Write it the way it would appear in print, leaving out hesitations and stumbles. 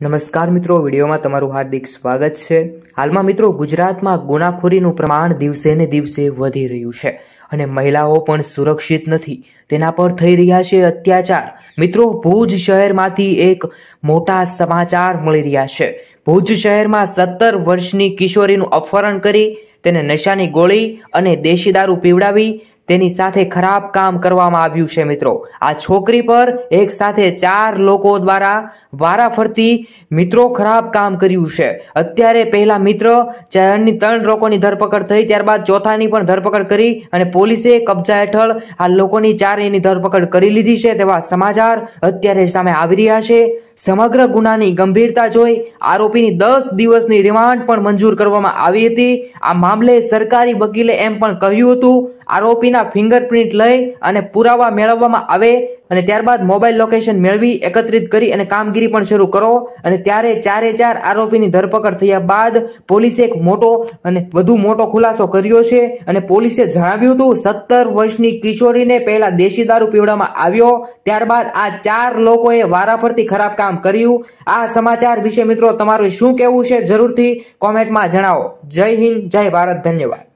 નમસ્કાર મિત્રો, વિડીયોમાં તમારું હાર્દિક સ્વાગત છે। હાલમાં મિત્રો ગુજરાતમાં ગુનાખોરીનું પ્રમાણ દિવસે ને દિવસે વધી રહ્યું છે અને મહિલાઓ પણ સુરક્ષિત નથી, તેના પર થઈ રહ્યા છે અત્યાચાર। મિત્રો, ભુજ શહેરમાંથી એક મોટા સમાચાર મળી રહ્યા છે। ભુજ શહેરમાં 17 વર્ષની કિશોરીનું અપહરણ કરી તેને નશાની ગોળી અને દેશી દારૂ પીવડાવી તેની સાથે ખરાબ કામ કરવામાં આવ્યું છે। મિત્રો, આ છોકરી પર એક સાથે 4 લોકો દ્વારા વારાફરતી મિત્રો ખરાબ કામ કર્યું છે। અત્યારે પહેલા મિત્ર 3 લોકોની ધરપકડ થઈ, ત્યારબાદ ચોથાની પણ ધરપકડ કરી અને પોલીસે કબજા હેઠળ આ લોકોની 4ની ધરપકડ કરી લીધી છે તેવા સમાચાર અત્યારે સામે આવી રહ્યા છે। સમગ્ર ગુનાની ગંભીરતા જોઈ આરોપીની 10 દિવસની રિમાન્ડ પણ મંજૂર કરવામાં આવી હતી। આ મામલે સરકારી વકીલે એમ પણ કહ્યું હતું આરોપીના ફિંગરપ્રિન્ટ લઈ અને પુરાવા મેળવવામાં આવે અને ત્યારબાદ મોબાઈલ લોકેશન મેળવી એકત્રિત કરી અને કામગીરી પણ શરૂ કરો અને ત્યારે 4 આરોપીની ધરપકડ થયા બાદ પોલીસે એક મોટો અને વધુ મોટો ખુલાસો કર્યો છે અને પોલીસે જણાવ્યું હતું 17 વર્ષની કિશોરીને પહેલા દેશી દારૂ પીવડાવવામાં આવ્યો, ત્યારબાદ આ 4 લોકોએ વારાફરતી ખરાબ કામ કર્યું। આ સમાચાર વિશે મિત્રો તમારું શું કહેવું છે જરૂરથી કોમેન્ટમાં જણાવો। જય હિન્દ, જય ભારત, ધન્યવાદ।